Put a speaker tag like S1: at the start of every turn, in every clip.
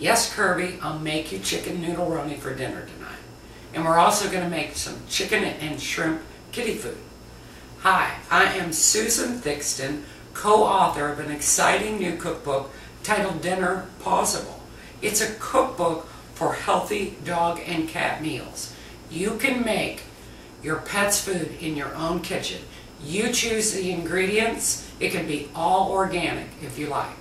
S1: Yes, Kirby, I'll make you chicken noodle-roni for dinner tonight. And we're also going to make some chicken and shrimp kitty food. Hi, I am Susan Thixton, co-author of an exciting new cookbook titled Dinner PAWsible. It's a cookbook for healthy dog and cat meals. You can make your pet's food in your own kitchen. You choose the ingredients. It can be all organic if you like.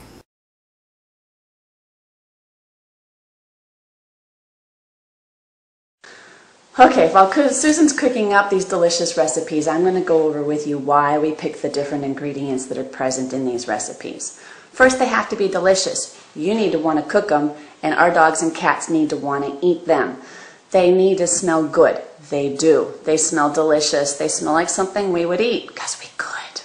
S2: Okay, while Susan's cooking up these delicious recipes, I'm going to go over with you why we pick the different ingredients that are present in these recipes. First, they have to be delicious. You need to want to cook them, and our dogs and cats need to want to eat them. They need to smell good. They do. They smell delicious. They smell like something we would eat because we could.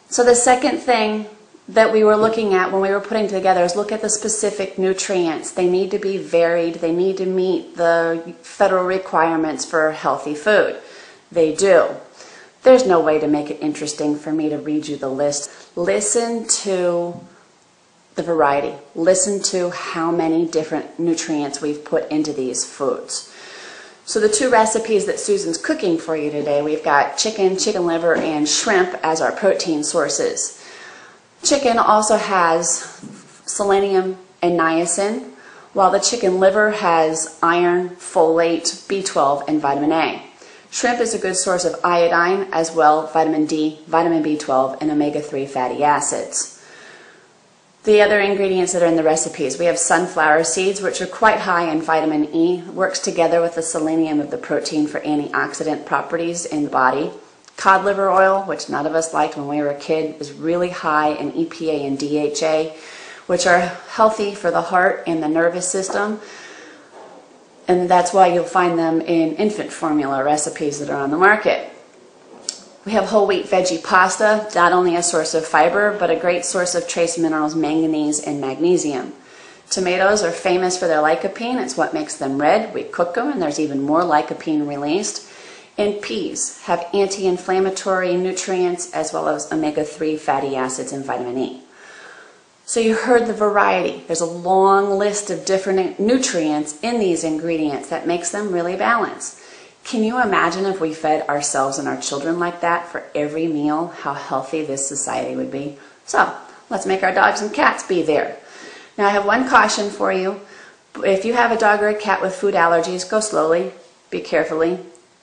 S2: So the second thing that we were looking at when we were putting together is look at the specific nutrients. They need to be varied. They need to meet the federal requirements for healthy food. They do. There's no way to make it interesting for me to read you the list. Listen to the variety. Listen to how many different nutrients we've put into these foods. So the two recipes that Susan's cooking for you today, we've got chicken, chicken liver, and shrimp as our protein sources. Chicken also has selenium and niacin, while the chicken liver has iron, folate, B12, and vitamin A. Shrimp is a good source of iodine, as well vitamin D, vitamin B12, and omega-3 fatty acids. The other ingredients that are in the recipes, we have sunflower seeds, which are quite high in vitamin E, works together with the selenium of the protein for antioxidant properties in the body. Cod liver oil, which none of us liked when we were a kid, is really high in EPA and DHA, which are healthy for the heart and the nervous system. And that's why you'll find them in infant formula recipes that are on the market. We have whole wheat veggie pasta, not only a source of fiber, but a great source of trace minerals, manganese and magnesium. Tomatoes are famous for their lycopene. It's what makes them red. We cook them and there's even more lycopene released. And peas have anti-inflammatory nutrients as well as omega-3 fatty acids and vitamin E. So you heard the variety. There's a long list of different nutrients in these ingredients that makes them really balanced. Can you imagine if we fed ourselves and our children like that for every meal, how healthy this society would be? So let's make our dogs and cats be there. Now I have one caution for you. If you have a dog or a cat with food allergies, go slowly, be carefully.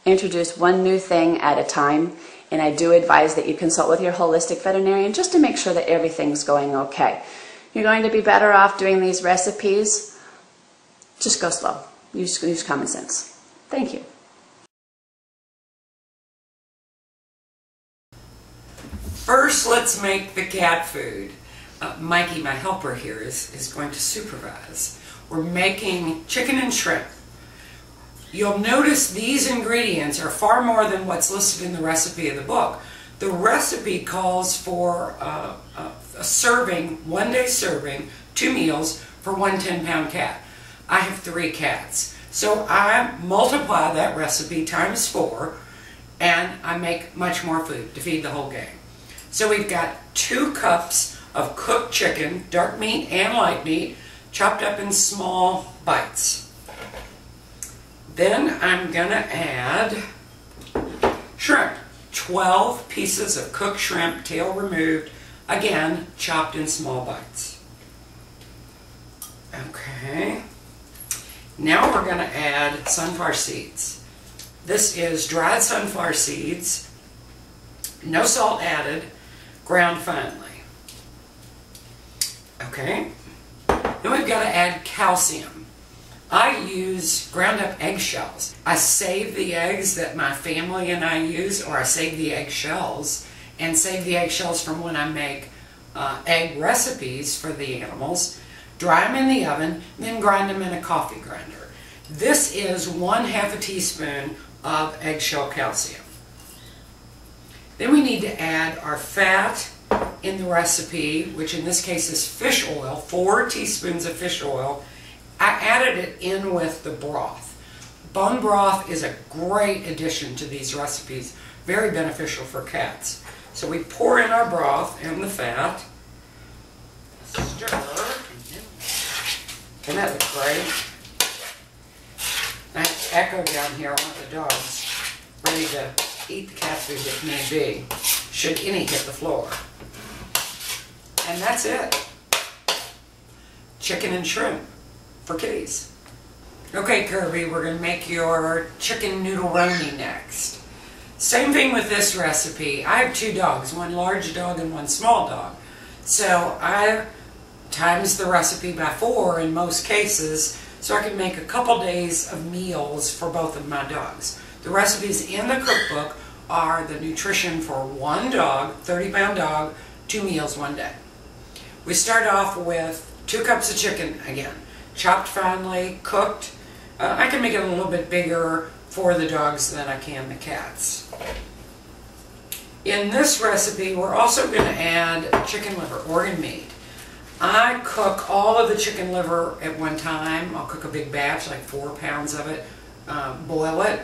S2: Introduce one new thing at a time, and I do advise that you consult with your holistic veterinarian just to make sure that everything's going okay. You're going to be better off doing these recipes. Just go slow. Use common sense. Thank you.
S1: First, let's make the cat food. Mikey, my helper here, is going to supervise. We're making chicken and shrimp. You'll notice these ingredients are far more than what's listed in the recipe of the book. The recipe calls for a serving, one-day serving, 2 meals for one 10-pound cat. I have 3 cats. So I multiply that recipe times 4 and I make much more food to feed the whole gang. So we've got 2 cups of cooked chicken, dark meat and light meat, chopped up in small bites. Then I'm going to add shrimp. 12 pieces of cooked shrimp, tail removed, again, chopped in small bites. Okay. Now we're going to add sunflower seeds. This is dried sunflower seeds, no salt added, ground finely. Okay. Then we've got to add calcium. I use ground up eggshells. I save the eggs that my family and I use, or I save the eggshells, and save the eggshells from when I make egg recipes for the animals, dry them in the oven, then grind them in a coffee grinder. This is 1/2 teaspoon of eggshell calcium. Then we need to add our fat in the recipe, which in this case is fish oil, 4 teaspoons of fish oil. I added it in with the broth. Bone broth is a great addition to these recipes, very beneficial for cats. So we pour in our broth and the fat, stir, Doesn't that look great? I have Echo down here, one of the dogs, ready to eat the cat food if need be, should any hit the floor. And that's it. Chicken and shrimp for kitties. Okay, Kirby, we're going to make your chicken noodle-roni next. Same thing with this recipe. I have 2 dogs, one large dog and one small dog. So I times the recipe by 4 in most cases, so I can make a couple days of meals for both of my dogs. The recipes in the cookbook are the nutrition for one dog, 30-pound dog, 2 meals one day. We start off with 2 cups of chicken again, chopped finely, cooked. I can make it a little bit bigger for the dogs than I can the cats. In this recipe, we're also going to add chicken liver, organ meat. I cook all of the chicken liver at one time. I'll cook a big batch, like 4 pounds of it, boil it.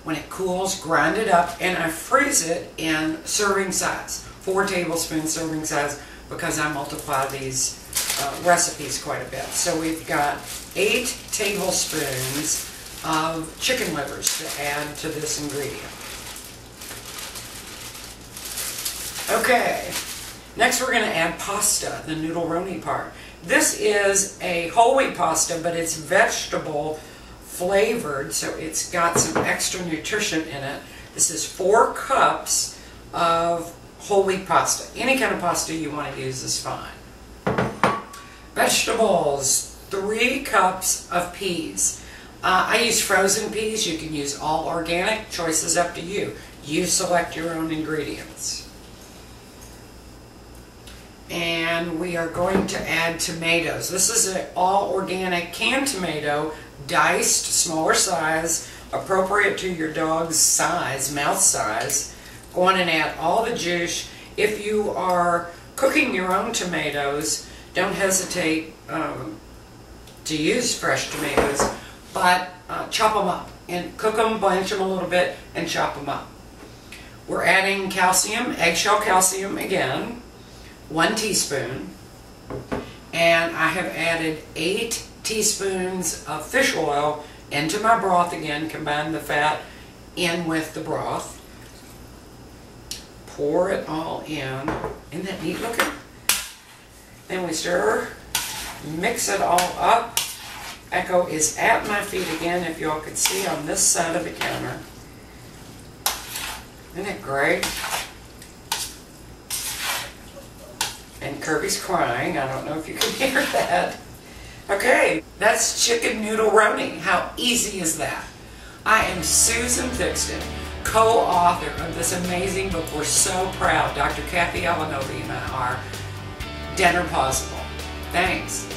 S1: When it cools, grind it up, and I freeze it in serving size, 4 tablespoon serving size, because I multiply these recipes quite a bit. So we've got 8 tablespoons of chicken livers to add to this ingredient. Okay, next we're going to add pasta, the noodle-roni part. This is a whole wheat pasta, but it's vegetable flavored, so it's got some extra nutrition in it. This is 4 cups of whole wheat pasta. Any kind of pasta you want to use is fine. Vegetables, 3 cups of peas. I use frozen peas. You can use all organic. Choice is up to you. You select your own ingredients. And we are going to add tomatoes. This is an all organic canned tomato, diced, smaller size, appropriate to your dog's size, mouth size. Go on and add all the juice. If you are cooking your own tomatoes, don't hesitate to use fresh tomatoes, but chop them up and cook them, blanch them a little bit, and chop them up. We're adding calcium, eggshell calcium again, 1 teaspoon, and I have added 8 teaspoons of fish oil into my broth again, combine the fat in with the broth. Pour it all in. Isn't that neat looking? Then we stir, mix it all up. Echo is at my feet again, if y'all could see, on this side of the counter. Isn't it great? And Kirby's crying. I don't know if you can hear that. Okay, that's chicken noodle-roni. How easy is that? I am Susan Thixton, co-author of this amazing book. We're so proud. Dr. Kathy Alanovi and I are. Dinner PAWsible. Thanks.